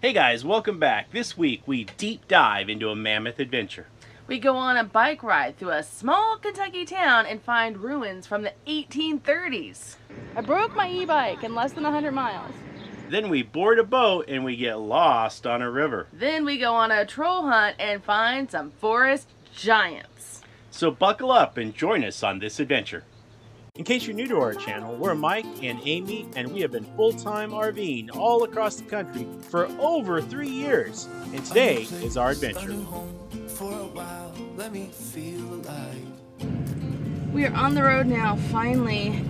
Hey guys, welcome back. This week we deep dive into a mammoth adventure. We go on a bike ride through a small Kentucky town and find ruins from the 1830s. I broke my e-bike in less than 100 miles. Then we board a boat and we get lost on a river. Then we go on a troll hunt and find some forest giants. So buckle up and join us on this adventure. In case you're new to our channel, we're Mike and Amy, and we have been full-time RVing all across the country for over 3 years. And today is our adventure. We are on the road now, finally.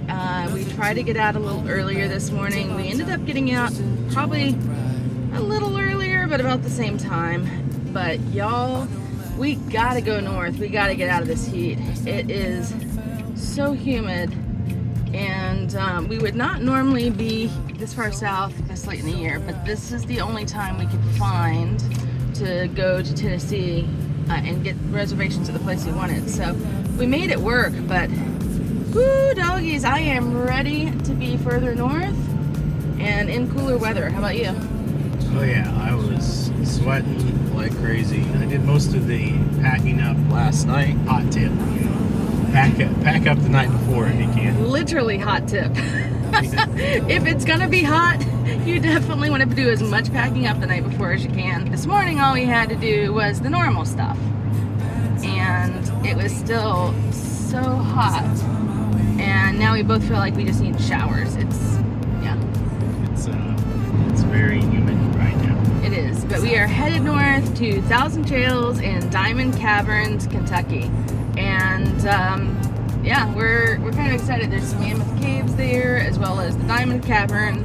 We tried to get out a little earlier this morning. We ended up getting out probably a little earlier, but about the same time. But y'all, we gotta go north. We gotta get out of this heat. It is so humid, and we would not normally be this far south this late in the year, but this is the only time we could find to go to Tennessee and get reservations at the place we wanted. So we made it work, but whoo doggies, I am ready to be further north and in cooler weather. How about you? Oh yeah, I was sweating like crazy. I did most of the packing up last night. Hot tip, pack up the night before if you can. Literally hot tip. If it's gonna be hot, you definitely want to do as much packing up the night before as you can. This morning all we had to do was the normal stuff, and it was still so hot, and now we both feel like we just need showers. It's very humid right now. It is, but we are headed north to Thousand Trails in Diamond Caverns, Kentucky. And yeah, we're kind of excited. There's some Mammoth caves there, as well as the Diamond Cavern.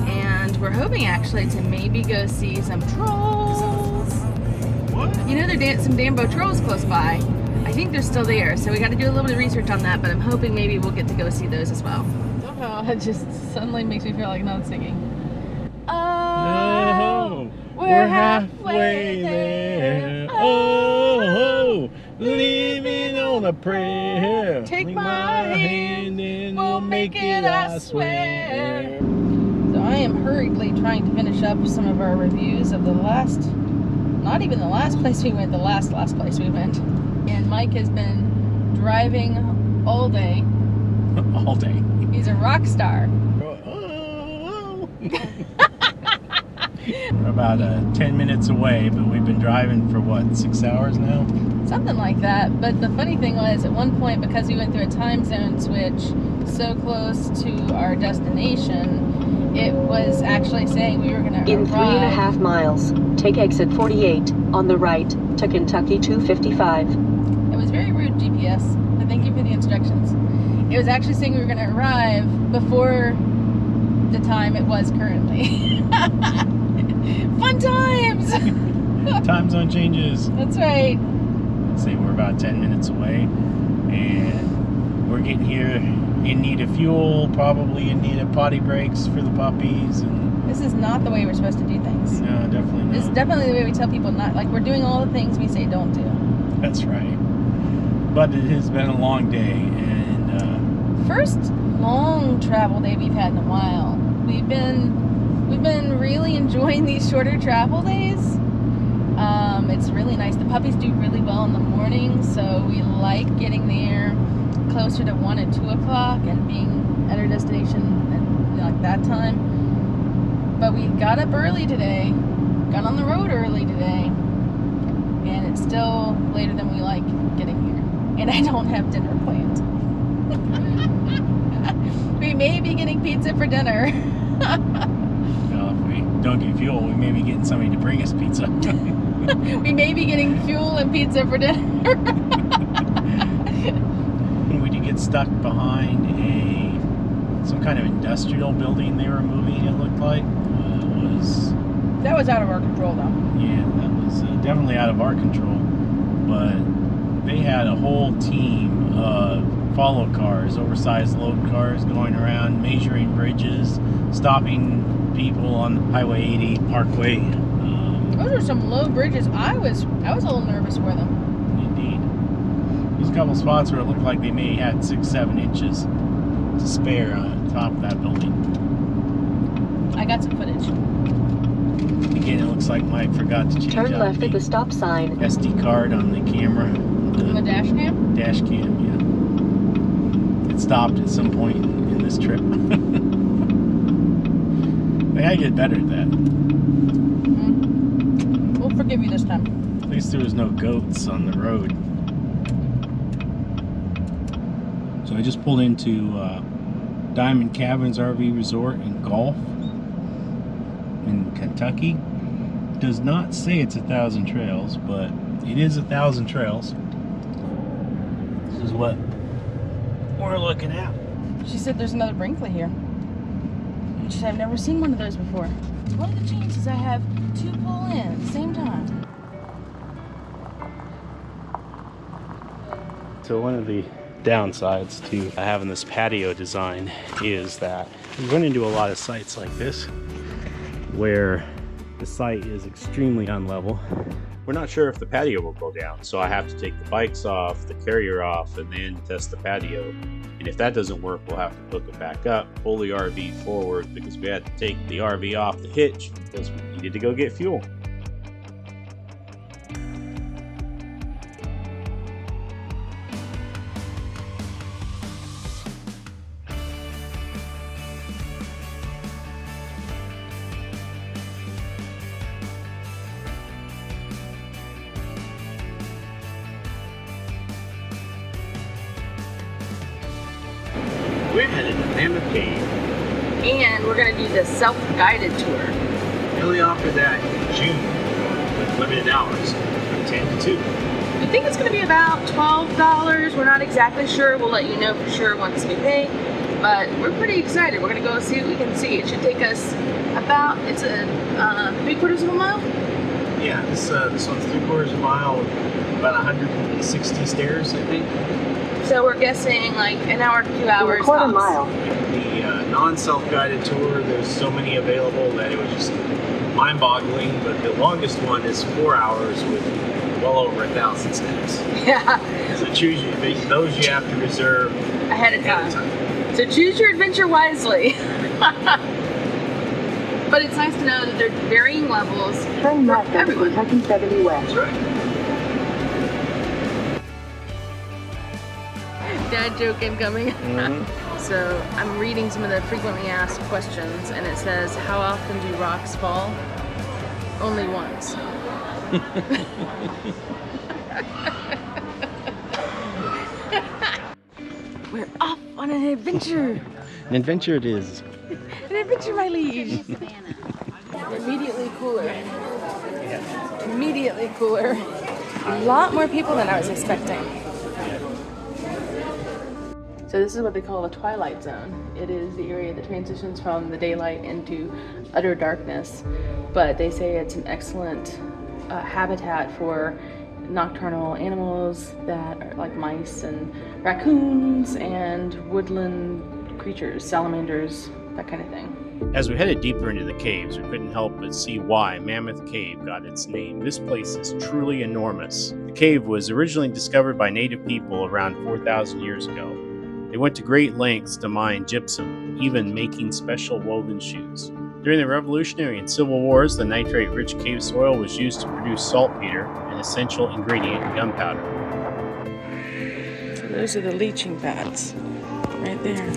And we're hoping actually to maybe go see some trolls. What? You know, there's some Dambo trolls close by. I think they're still there, so we got to do a little bit of research on that, but I'm hoping maybe we'll get to go see those as well. Somehow it just suddenly makes me feel like not singing. Oh, we're halfway there. Oh, leaving on a prayer. Take my hand and we'll make it, I swear. So I am hurriedly trying to finish up some of our reviews of the last, not even the last place we went, the last place we went. And Mike has been driving all day. All day. He's a rock star. We're about 10 minutes away, but we've been driving for what, 6 hours now? Something like that. But the funny thing was, at one point, because we went through a time zone switch so close to our destination, it was actually saying we were going to arrive. In 3.5 miles, take exit 48 on the right to Kentucky 255. It was very rude, GPS. So thank you for the instructions. It was actually saying we were going to arrive before the time it was currently. Fun times! Time zone changes. That's right. Let's see, we're about 10 minutes away, and we're getting here in need of fuel, probably in need of potty breaks for the puppies. And This is not the way we're supposed to do things. no, definitely not. This is definitely the way we tell people not, like we're doing all the things we say don't do. That's right. But it has been a long day, and First long travel day we've had in a while. We've been really enjoying these shorter travel days. It's really nice. The puppies do really well in the morning, so we like getting there closer to 1 and 2 o'clock and being at our destination at like that time. But we got up early today, got on the road early today, and it's still later than we like getting here. And I don't have dinner planned. We may be getting pizza for dinner. well, if we don't get fuel, we may be getting somebody to bring us pizza. We may be getting fuel and pizza for dinner. We did get stuck behind some kind of industrial building they were moving, it looked like. That was out of our control, though. Yeah, that was definitely out of our control. But they had a whole team of follow cars, oversized load cars, going around measuring bridges, stopping people on Highway 80 Parkway. Those are some low bridges. I was a little nervous for them. Indeed. There's a couple spots where it looked like they may have had 6-7 inches to spare on top of that building. I got some footage. looks like Mike forgot to change Turn out left at the stop sign. SD card on the camera. On the dash cam? Dash cam, yeah. It stopped at some point in this trip. I gotta get better at that. We'll forgive you this time. At least there was no goats on the road. So I just pulled into Diamond Cabins RV Resort and Golf in Kentucky. It does not say it's 1,000 trails, but it is 1,000 trails. This is what we're looking at. She said there's another Brinkley here. She said I've never seen one of those before. What are the chances I have two pull in at the same time? So one of the downsides to having this patio design is that we run into a lot of sites like this where the site is extremely unlevel. We're not sure if the patio will go down, so I have to take the bikes off, the carrier off, and then test the patio. And if that doesn't work, we'll have to hook it back up, pull the RV forward because we had to take the RV off the hitch because we needed to go get fuel. We're headed to Mammoth Cave. And we're gonna do the self-guided tour. They only offer that in June with limited hours from 10 to 2. We think it's gonna be about $12. We're not exactly sure. We'll let you know for sure once we pay. But we're pretty excited. We're gonna go see what we can see. It should take us about, it's a 3/4 of a mile? Yeah, this one's 3/4 of a mile, about 160 stairs, I think. So we're guessing like an hour to 2 hours. Quarter tops. mile. The non-self-guided tour, there's so many available that it was just mind-boggling, but the longest one is 4 hours with well over 1,000 steps. Yeah, So those you have to reserve ahead of time. So choose your adventure wisely. But it's nice to know that there are varying levels Turn for left at everyone. Kentucky 70 West. That's right. Dad joke incoming. So I'm reading some of the frequently asked questions, and it says, how often do rocks fall? Only once. We're off on an adventure. An adventure it is. An adventure, my liege. Immediately cooler. Immediately cooler. A lot more people than I was expecting. So this is what they call the twilight zone. It is the area that transitions from the daylight into utter darkness. But they say it's an excellent habitat for nocturnal animals that are like mice and raccoons and woodland creatures, salamanders, that kind of thing. As we headed deeper into the caves, we couldn't help but see why Mammoth Cave got its name. This place is truly enormous. The cave was originally discovered by native people around 4,000 years ago. They went to great lengths to mine gypsum, even making special woven shoes. During the Revolutionary and Civil Wars, the nitrate-rich cave soil was used to produce saltpeter, an essential ingredient in gunpowder. So those are the leaching pads, right there.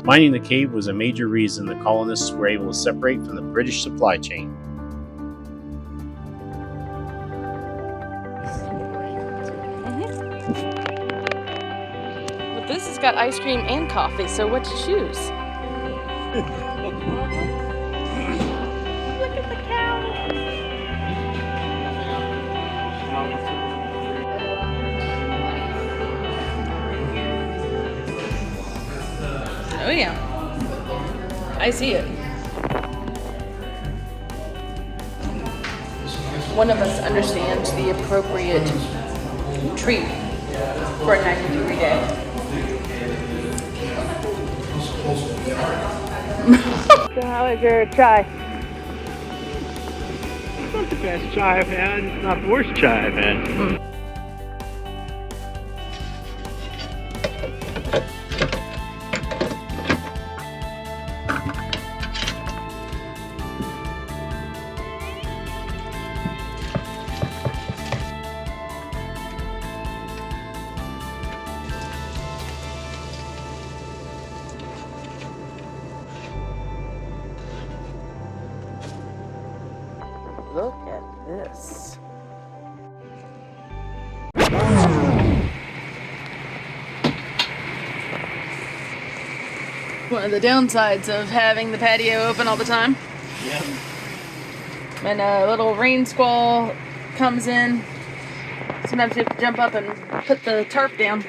Mining the cave was a major reason the colonists were able to separate from the British supply chain. But this has got ice cream and coffee, so what to choose? Look at the cow. Oh yeah, I see it. One of us understands the appropriate treat for a 90-degree day. So how is your chai? It's not the best chai I've had, it's not the worst chai I've had. look at this. One of the downsides of having the patio open all the time. Yep. When a little rain squall comes in, sometimes you have to jump up and put the tarp down.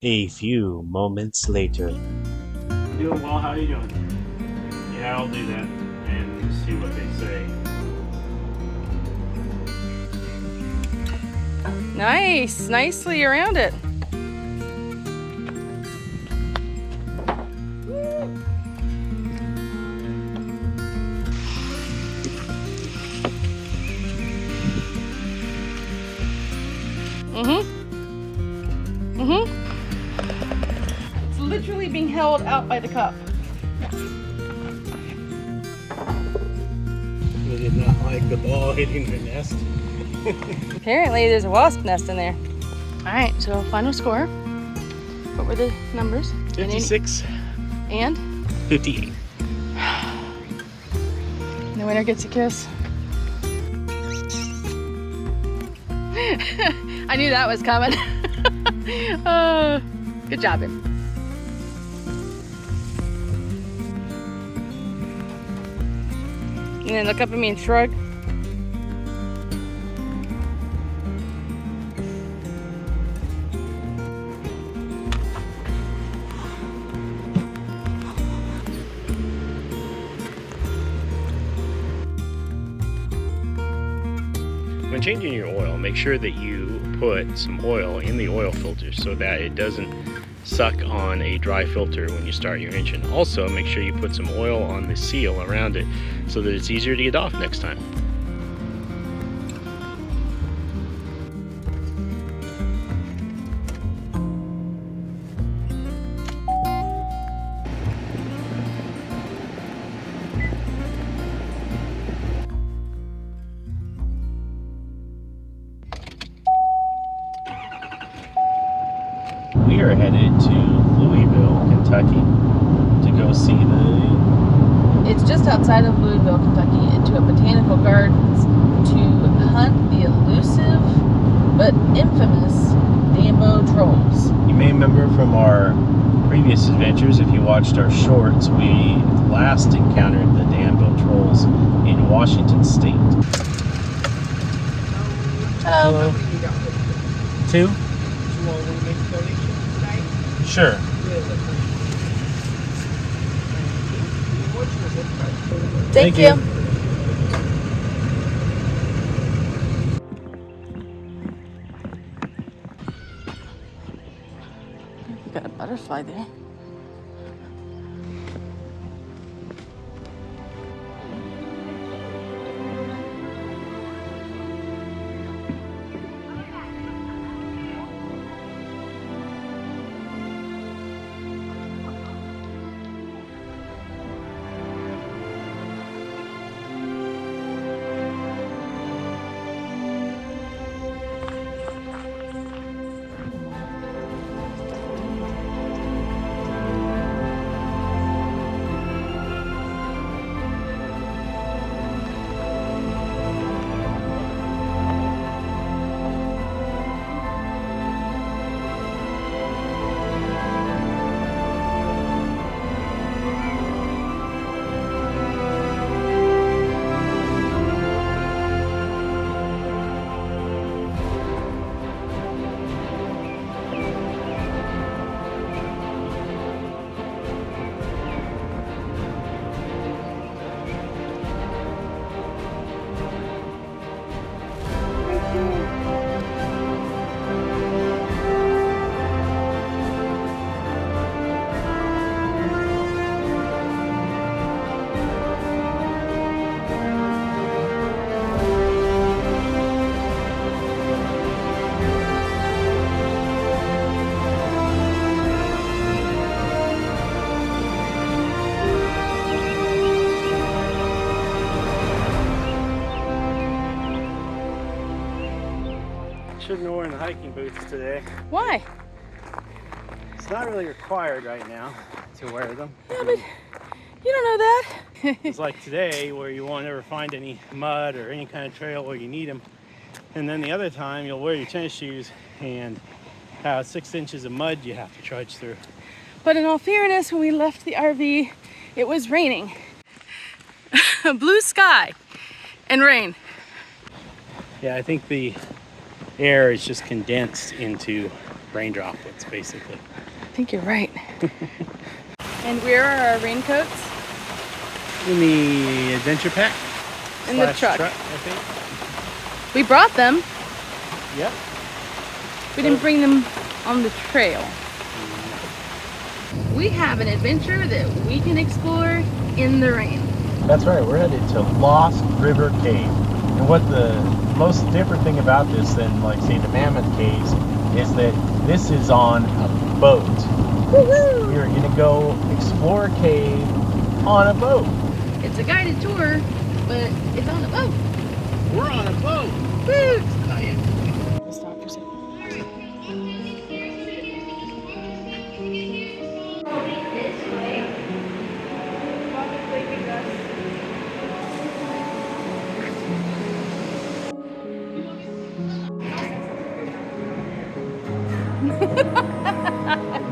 A few moments later. Doing well, how are you doing? Yeah, I'll do that and see what they say. Nice, nicely around it. It's literally being held out by the cup. They did not like the ball hitting the nest. Apparently there's a wasp nest in there. All right, so final score. What were the numbers? 56 and 58. The winner gets a kiss. I knew that was coming. Good job, him. And then look up at me and shrug. When changing your oil, make sure that you put some oil in the oil filter so that it doesn't suck on a dry filter when you start your engine. Also, make sure you put some oil on the seal around it so that it's easier to get off next time. We are headed to Louisville, Kentucky to go see It's just outside of Louisville, Kentucky, into a botanical gardens to hunt the elusive but infamous Dambo trolls. You may remember from our previous adventures, if you watched our shorts, we last encountered the Danville trolls in Washington State. Hello. 2? Sure. Thank you. You got a butterfly there. Shouldn't have worn the hiking boots today. Why? It's not really required right now to wear them. Yeah, but You don't know that? It's like today where you won't ever find any mud or any kind of trail where you need them. And then the other time you'll wear your tennis shoes and have 6 inches of mud you have to trudge through. But in all fairness, when we left the RV, it was raining. Blue sky and rain. Yeah, I think the air is just condensed into rain droplets, basically. I think you're right. And where are our raincoats? In the adventure pack. In the truck. I think. We brought them. Yep. We didn't bring them on the trail. We have an adventure that we can explore in the rain. That's right, we're headed to Lost River Cave. And what the most different thing about this than, like, say, the Mammoth Caves is that this is on a boat. Woohoo! We're gonna go explore a cave on a boat. It's a guided tour, but it's on a boat. We're on a boat. Woo! Excited. Stop for a second.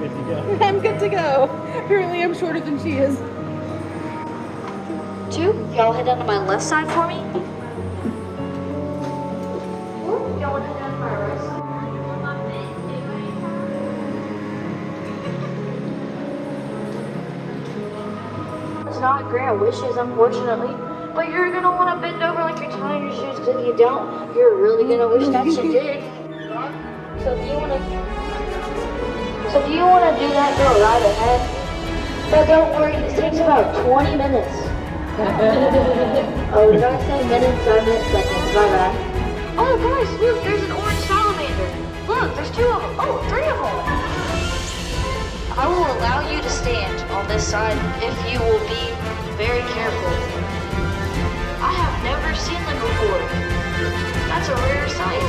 Good to go. I'm good to go. Apparently I'm shorter than she is. 2, y'all head down to my left side for me. 4, y'all head down to my right side. It's not grant wishes, unfortunately, but you're gonna want to bend over like you're tying your shoes, because if you don't, you're really gonna wish that you did. So if you wanna do that, go right ahead. But don't worry, this takes about 20 minutes. Oh, did I say minutes? I meant seconds, my bad. Oh guys, look, there's an orange salamander. Look, there's 2 of them. Oh, 3 of them. I will allow you to stand on this side if you will be very careful. I have never seen them before. That's a rare sight.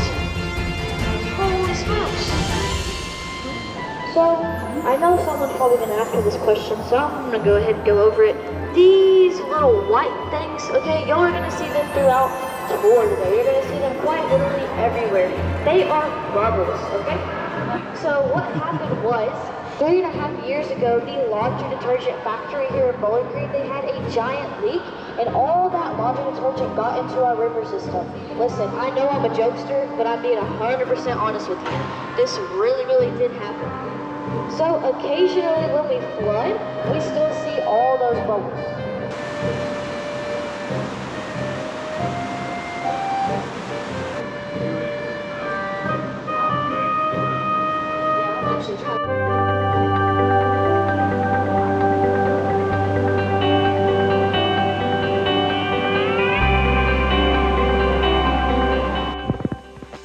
Holy smokes. So, I know someone's probably going to ask me this question, so I'm going to go ahead and go over it. These little white things, okay, y'all are going to see them throughout the tour today. You're going to see them quite literally everywhere. They are bubbles, okay? So what happened was, 3.5 years ago, the laundry detergent factory here in Bowling Green, they had a giant leak, and all that laundry detergent got into our river system. Listen, I know I'm a jokester, but I'm being 100% honest with you. This really, really did happen. So occasionally when we flood, we still see all those bubbles. Yeah, I'm actually trying.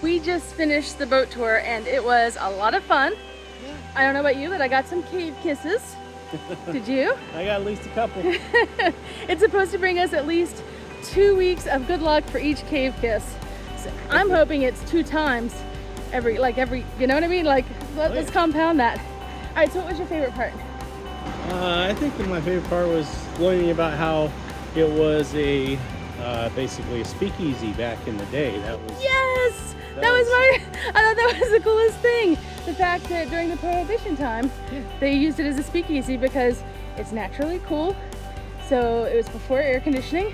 We just finished the boat tour and it was a lot of fun. I don't know about you, but I got some cave kisses. Did you? I got at least a couple. It's supposed to bring us at least 2 weeks of good luck for each cave kiss. So I'm hoping it's 2 times every, you know what I mean? Like, let's compound that. All right, so what was your favorite part? I think that my favorite part was learning about how it was a basically a speakeasy back in the day. That was Yes! I thought that was the coolest thing. The fact that during the Prohibition time, they used it as a speakeasy because it's naturally cool. So it was before air conditioning,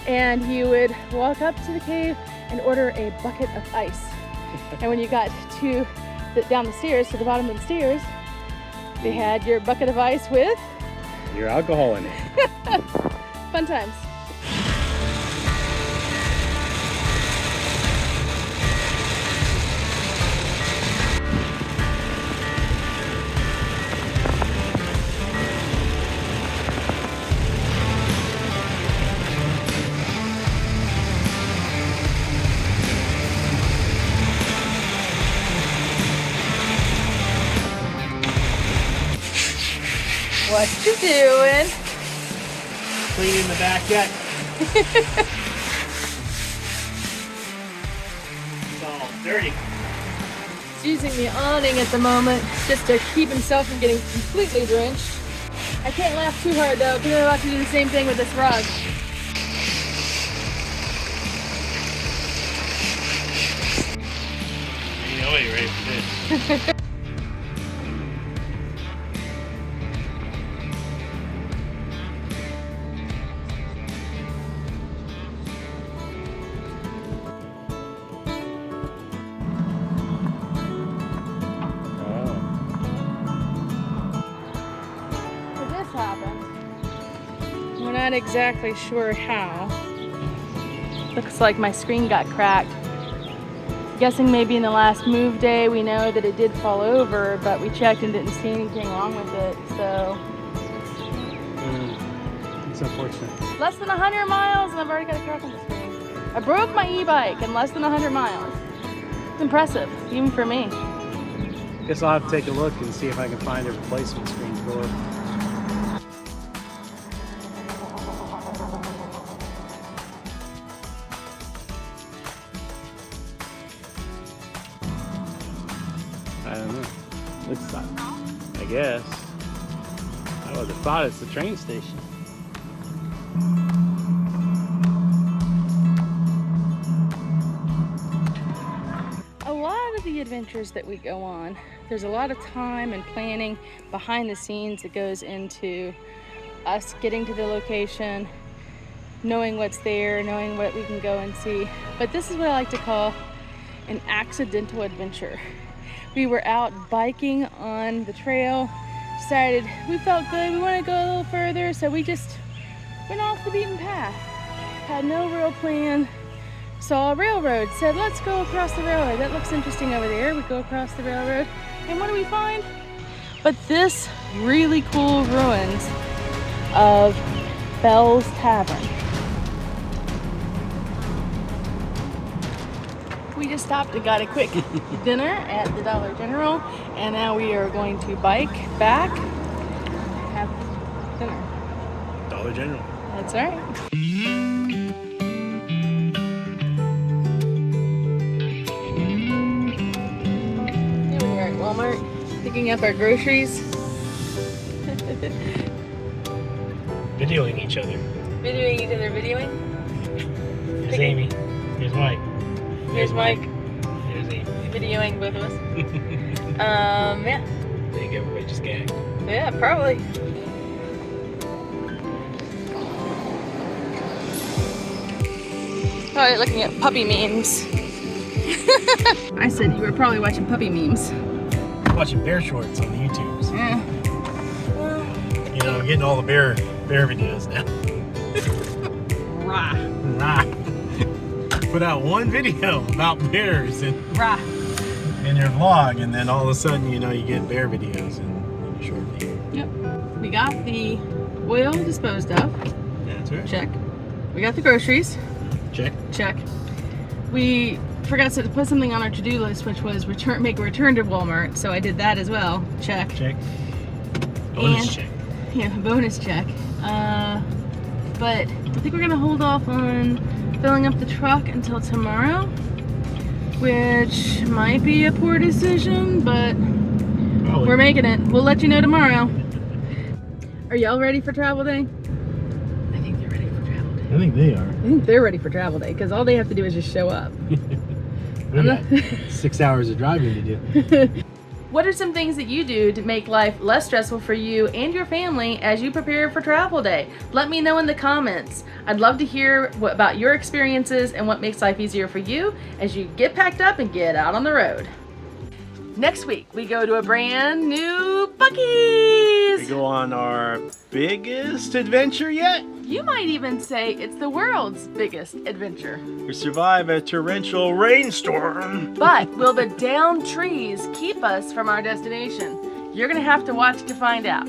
and you would walk up to the cave and order a bucket of ice. And when you got down the stairs, to the bottom of the stairs, they had your bucket of ice with your alcohol in it. Fun times. What you doing? Cleaning the back deck. It's all dirty. He's using the awning at the moment just to keep himself from getting completely drenched. I can't laugh too hard though, because I'm about to do the same thing with this rug. You know you're ready for this. We're not exactly sure how. Looks like my screen got cracked. Guessing maybe in the last move day we know that it did fall over, but we checked and didn't see anything wrong with it, so. It's unfortunate. Less than 100 miles and I've already got a crack on the screen. I broke my e-bike in less than 100 miles. It's impressive, even for me. Guess I'll have to take a look and see if I can find a replacement screen for it. I don't know. Looks like, I guess. I would have thought it's the train station. A lot of the adventures that we go on, there's a lot of time and planning behind the scenes that goes into us getting to the location, knowing what's there, knowing what we can go and see. But this is what I like to call an accidental adventure. We were out biking on the trail, decided we felt good, we want to go a little further, so we just went off the beaten path. Had no real plan. Saw a railroad, said let's go across the railroad. That looks interesting over there. We go across the railroad, and what do we find? But this really cool ruins of Bell's Tavern. We just stopped and got a quick dinner at the Dollar General, and now we are going to bike back, have dinner. Dollar General. That's right. Here we are at Walmart, picking up our groceries. Videoing each other. Videoing each other, videoing. Here's Amy. Here's Mike. Here's Mike. Here's Amy. Videoing both of us. Yeah. I think everybody just gagged. Yeah, probably. Probably looking at puppy memes. I said you were probably watching puppy memes. Watching bear shorts on the YouTubes. Yeah. You know, getting all the bear videos now. Rah. Rah. Put out one video about bears in Rah. your vlog, and then all of a sudden, you know, you get bear videos in a short video. Yep. We got the oil disposed of. That's right. Check. We got the groceries. Check. Check. We forgot to put something on our to-do list, which was make a return to Walmart. So I did that as well. Check. Check. Bonus And- check. Yeah, bonus check. But I think we're gonna hold off on filling up the truck until tomorrow, which might be a poor decision, but Probably. we're making it. We'll let you know tomorrow. Are y'all ready for travel day? I think they're ready for travel day. I think they are. I think they're ready for travel day because all they have to do is just show up. We got 6 hours of driving to do. What are some things that you do to make life less stressful for you and your family as you prepare for travel day? Let me know in the comments. I'd love to hear about your experiences and what makes life easier for you as you get packed up and get out on the road. Next week, we go to a brand new Buc-ee's. We go on our biggest adventure yet. You might even say it's the world's biggest adventure. We survive a torrential rainstorm. But will the downed trees keep us from our destination? You're gonna have to watch to find out.